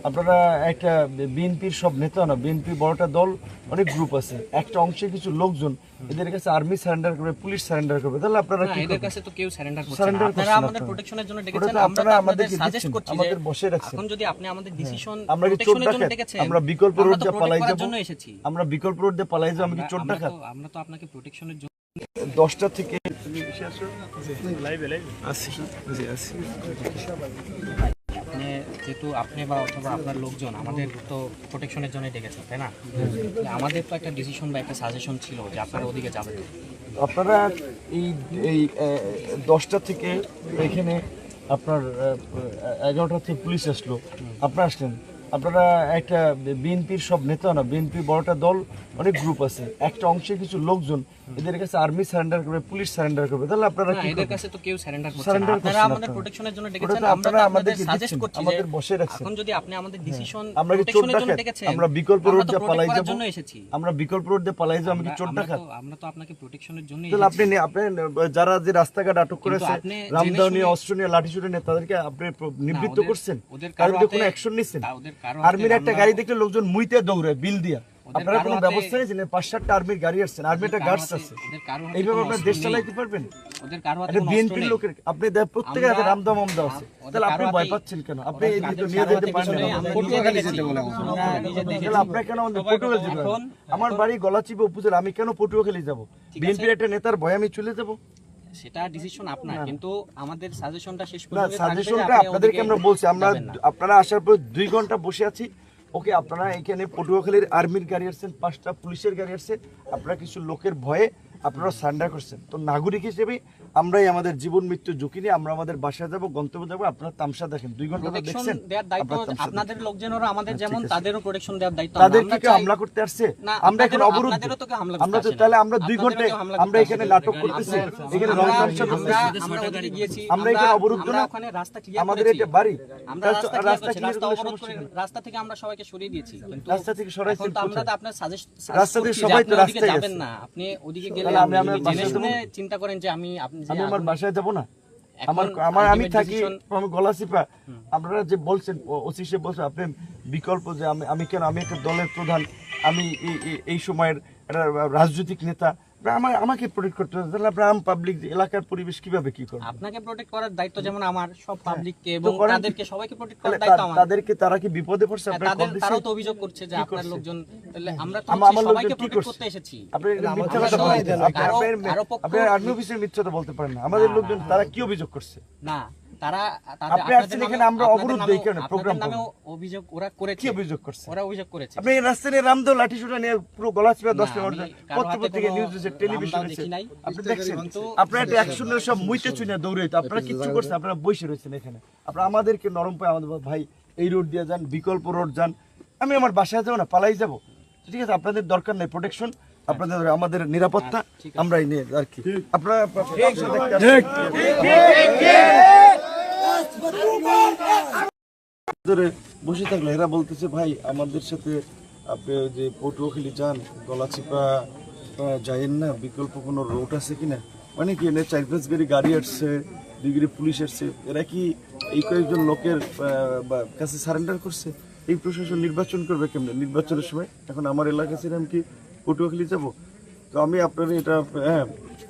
আপনারা একটা বিএনপির সব নেতা না, বিএনপি বড়টা দল, অনেক গ্রুপ আছে, একটা অংশে কিছু লোকজন এদের কাছে আর্মি সারেন্ডার করবে, পুলিশ সারেন্ডার করবে, তাহলে আপনারা কি এদের কাছে তো কেউ সারেন্ডার করছে না। সারেন্ডার আপনারা করছেন আমাদের আপনারা। প্রোটেকশনের জন্য ওটা ডেকেছেন, তো আমরা আপনারা তো আমাদেরকে আপনাদের সাজেস্ট দিচ্ছেন, করছি যে আমাদের বসে রাখছেন। এখন যদি আপনি আমাদের ডিসিশন আমরা কি চোর প্রোটেকশনের জন্য ডাকাত? ডেকেছেন, আমরা বিকল্প রোড দিয়ে পালাই করার যাব, জন্য এসেছি। আমরা বিকল্প রোড দিয়ে পালাই যাব, আমি কি চোর ডাকাত? আমরা তো আপনাকে প্রোটেকশনের জন্য 10টা থেকে আপনি যেহেতু আপনি বা অথবা আপনার লোকজন আমাদের তো প্রোটেকশনের জন্য ডেকেছেন, তাই না? তাহলে আমাদের তো একটা ডিসিশন বা একটা সাজেশন ছিল যে আপনারা ওদিকে যাবেন। আপনারা এই এই 10টা থেকে এখানে আপনার 11টা থেকে পুলিশ আসলো, আপনারা আসলেন। আপনারা একটা বিএনপির সব নেতা না, বিএনপি বড়টা দল, অনেক গ্রুপ আছে, একটা অংশে কিছু লোকজন এদের কাছে আর্মি সারেন্ডার করবে, পুলিশ সারেন্ডার করবে, তাহলে আপনারা কি এদের কাছে তো কেউ সারেন্ডার করছে না। সারেন্ডার আপনারা করছেন আমাদের আপনারা। প্রোটেকশনের জন্য ওটা ডেকেছেন, তো আমরা আপনারা তো আপনাদের আমাদেরকে সাজেস্ট দিচ্ছেন, করছি যে আমাদের বসে রাখছেন। এখন যদি আপনি আমাদের ডিসিশন আমরা কি চোর প্রোটেকশনের জন্য ডাকাত? ডেকেছেন, আমরা বিকল্প রোড দিয়ে পালাই করার যাব, জন্য এসেছি। আমরা বিকল্প রোড দিয়ে পালাই যাব, আমি কি চোর ডাকাত? আমরা তো আপনাকে প্রোটেকশনের জন্য তাহলে আপনি যারা যে রাস্তাঘাট আটক করেছে, আপনি রামদাও জেনে নিয়ে শুনে- অস্ত্র নিয়ে লাঠিসুটি নিয়ে, তাদেরকে আপনি নিবৃত্ত করছেন, ওদের তার বিরুদ্ধে কারো কোনো হাতে- অ্যাকশন নিচ্ছেন? ওদের কারো আর্মির হাতে একটা আমরা- গাড়ি দেখলে লোকজন মুইতে দৌড়ে বিল দিয়া, আপনারা কারো কোনো হাতে- ব্যবস্থা নিয়েছেন? 5-7টা আর্মির গাড়ি আসছেন, আর্মির একটা গার্ডস আছে, ওদের কারো হাতে এইভাবে কোনো আপনার অস্ত্র দেশ নেই। চালাইতে পারবেন? ওদের কারো হাতে একটা কোনো অস্ত্র বিএনপির নেই। লোকের আপনি প্রত্যেকের হাতে রামদাম আমদা আছে, ওদের তাহলে আপনি কারো ভয় হাতেই- পাচ্ছেন কেন? আপনি ওদের এদিকে কারো নিয়ে যেতে হাতে পারেন কিছু নেই, না? আমরা নিজে দেখেছি। আমরা নিজে দেখেছি। আপনার কেন আমাদের পটুয়াখালী যেতে হবে? আমার বাড়ি গলাচিপা উপজেলা, আমি কেন পটুয়াখালী যাব? বিএনপির একটা নেতার ভয় আমি চলে যাব? সেটা ডিসিশন আপনার, কিন্তু আমাদের সাজেশনটা শেষ না, পর্যন্ত থাকবে যে সাজেশনটা আপনি আপনাদেরকে ওদিকে আমরা বলছি, আমরা যাবেন না। আপনারা আসার পর 2 ঘন্টা বসে আছি। ওকে, আপনারা এখানে পটুয়াখালীর আর্মির গাড়ি আসছেন, 5টা পুলিশের গাড়ি আসছে, আপনারা কিছু লোকের ভয়ে আপনারা সারেন্ডার করছেন। তো নাগরিক হিসেবে আমরাই আমাদের জীবন মৃত্যু ঝুঁকি নিয়ে আমরা আমাদের বাসায় যাব, গন্তব্য যাবো। আপনারা তামসা দেখেন, 2 ঘন্টা তো প্রোটেকশন দেখছেন, দেওয়ার দায়িত্ব আপনারা তামসা আপনাদের লোকজনেরও আমাদের যেমন ঠিক আছে। তাদেরও প্রোটেকশন দেওয়ার দায়িত্ব তাদের আমরা কি চাই- হামলা করতে আসছে? না, আমরা এখন আপনাদেরও- অবরুদ্ধ, আপনাদেরও তো কেউ হামলা আমরা করতে তো আসে তাহলে না। আমরা 2 আপনাদেরও ঘন্টায় কেউ হামলা আমরা করতে এখানে আসে না। নাটক করতেছি, এখানে রং তামসা করতেছি, আমরা ওদিকে গিয়েছি, আমরা এখানে অবরুদ্ধ আমরা না? ওখানে রাস্তা ক্লিয়ার আমাদের করেছি। এটা বাড়ি, আমরা রাস্তা রাস্তা ক্লিয়ার করেছি, clear রাস্তা করলে অবরোধ সমস্যা করে নেই। রাস্তা থেকে আমরা সবাইকে সরিয়ে দিয়েছি, কিন্তু রাস্তা থেকে সরাইছেন এখন তো আমরা কোথায়? তো আপনার সাজেস্ট রাস্তা থেকে সবাই তো রাস্তায় যাবেন গেছে। না, আপনি ওদিকে গেলে তাহলে আমি আপনি আমার জেনে বাসায় শুনে যাবো? চিন্তা করেন যে আমি আপনি যে আমি আমার আপনি- বাসায় যাব না? এখন আমার আমি ultimate থাকি decision- আমি গলাচিপা। আপনারা যে বলছেন, ওসি সাহেব বলছেন আপনি বিকল্প, যে আমি কেন, আমি একটা দলের প্রধান, আমি এই সময়ের একটা রাজনৈতিক নেতা, আমাকে প্রোটেক্ট করতে হবে, তাহলে আপনার পাবলিক এলাকার পরিবেশ কিভাবে কি করবে? আপনাকে প্রোটেক্ট করার দায়িত্ব যেমন আমার, সব পাবলিককে তো এবং করেন। তাদেরকে সবাইকে প্রোটেক্ট তাহলে করার দায়িত্ব আমার। তাদেরকে, তারা কি বিপদে পড়ছে? আপনারা কল দিচ্ছেন? তারাও তো অভিযোগ করছে যে কি আপনার করছে? লোকজন, তাহলে আমরা তো আমার হচ্ছে লোকজন সবাইকে কি প্রোটেক্ট করছে? করতে এসেছি। আপনি এটা মিথ্যা আমরা কথা তো বলছেন। কারো- আপনার কারো পক্ষ- আপনার আর্মি অফিসের মিথ্যা কথা বলতে পারেন না। আমাদের লোকজন তারা কি অভিযোগ করছে? না, তারা আপনি আসছেন এখানে, আমরা অবরুদ্ধ এই কারণে প্রোগ্রাম নামে অভিযোগ ওরা করেছে। কি অভিযোগ করছে? ওরা অভিযোগ করেছে। আপনি এই রাস্তায় রামদাও লাঠি সুটা নিয়ে পুরো গলাচিপা 10 না, আমি মিনিট কারো হাতে পত্রিকা কোনো নিউজ দিয়েছে, টেলিভিশন রামদাও দেখি নাই। আপনি দেখছেন, কিন্তু- আপনারা একটা অ্যাকশনের সব মুইতে চুনে দৌড়াইতো, আপনারা কিচ্ছু করছেন, আপনারা বসে রয়েছেন এখানে। আপনারা আমাদেরকে নরম পায়, আমাদের ভাই এই রোড দিয়ে যান, বিকল্প রোড যান, আমি আমার বাসায় যাবো না, পালাই যাবো, ঠিক আছে? আপনাদের দরকার নেই প্রোটেকশন, আপনাদের আমাদের নিরাপত্তা আমরাই নিয়ে আর কি। আপনারা ধরে বসে থাকলে এরা বলতেছে ভাই আমাদের সাথে আপনি যে পটুয়াখালী যান, গলাচিপা যাইয়েন না, বিকল্প কোনো রোড আছে কিনা? মানে কি, এনে 4-5 গাড়ি আসছে, 2 গাড়ি পুলিশ আসছে, এরা কি এই কয়েকজন লোকের কাছে সারেন্ডার করছে? এই প্রশাসন নির্বাচন করবে কেমনে নির্বাচনের সময়? এখন আমার এলাকা ছিলাম কি পটুয়াখালী যাব? তো আমি আপনার এটা, হ্যাঁ,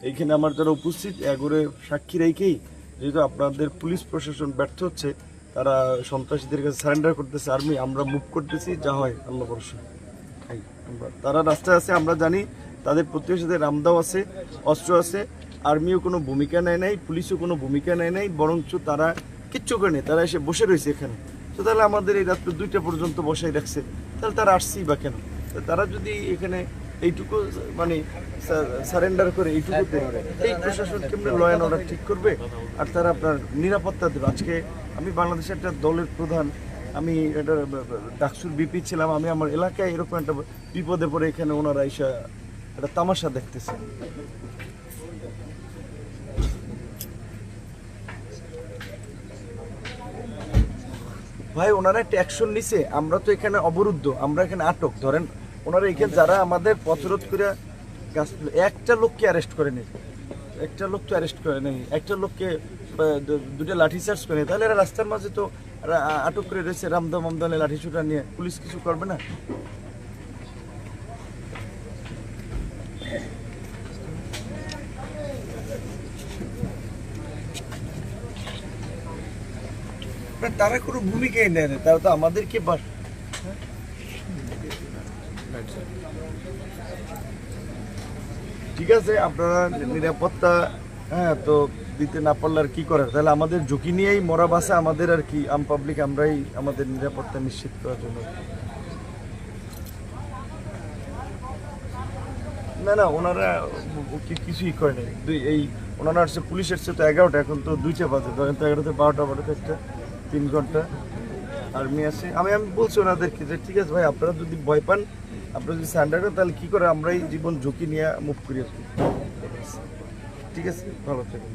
এইখানে আমার যারা উপস্থিত এগোরে সাক্ষী রেখেই, যেহেতু আপনাদের পুলিশ প্রশাসন ব্যর্থ হচ্ছে, তারা সন্ত্রাসীদের কাছে সারেন্ডার করতেছে, আর্মি, আমরা মুভ করতেছি, যা হয় আল্লাহ ভরসা। তারা রাস্তায় আছে, আমরা জানি তাদের প্রত্যেকের সাথে রামদাও আছে, অস্ত্র আছে, আর্মিও কোনো ভূমিকা নেয় নাই, পুলিশও কোনো ভূমিকা নেয় নাই, বরঞ্চ তারা কিচ্ছু করে নেই, তারা এসে বসে রয়েছে এখানে। তো তাহলে আমাদের এই রাত্রে 2টা পর্যন্ত বসাই রাখছে, তাহলে তারা আসছেই বা কেন? তারা যদি এখানে এইটুকু মানে সারেন্ডার করে, এইটুকুতে এই প্রশাসন কেমন ল অ্যান্ড অর্ডার ঠিক করবে? আর তারা আপনার নিরাপত্তা দেবে? আজকে আমি বাংলাদেশের একটা দলের প্রধান, আমি এটা ডাকসুর বিপি ছিলাম, আমি আমার এলাকায় এরকম একটা বিপদে পড়ে এখানে ওনারা এসে একটা তামাশা দেখতেছে। ভাই ওনারা একটা অ্যাকশন নিছে, আমরা তো এখানে অবরুদ্ধ, আমরা এখানে আটক। ধরেন ওনারা এখানে যারা আমাদের পথরোধ করে একটা লোককে অ্যারেস্ট করে নেই, একটা লোক তো অ্যারেস্ট করে নেই, একটা লোককে 2টা লাঠি চার্জ করে নেই, তাহলে এরা রাস্তার মাঝে তো আটক করে রেখেছে রামদা মামদানে লাঠিসুটা নিয়ে, পুলিশ কিছু করবে না? না, তারা কোনো ভূমিকাই নেয় না, তারা তো আমাদেরকে ঠিক আছে, আপনারা নিরাপত্তা তো দিতে না পারলে আর কি করার, তাহলে আমাদের ঝুঁকি নিয়েই মরা বাসে আমাদের আর কি, আম পাবলিক আমরাই আমাদের নিরাপত্তা নিশ্চিত করার জন্য। না না, ওনারা কিছুই করে নাই। এই ওনারা আসছে, পুলিশ এসছে তো 11টা, এখন তো 2টা বাজে, ধরেন তো 11টা 12টা 1টা 3 ঘন্টা আর্মি আছে। আমি বলছি ওনাদেরকে যে ঠিক আছে ভাই, আপনারা যদি ভয় পান, আপনারা যদি সান্ডার করেন, তাহলে কী করে আমরাই জীবন ঝুঁকি নিয়ে মুভ করি আর কি। ঠিক আছে, ভালো থাকুন।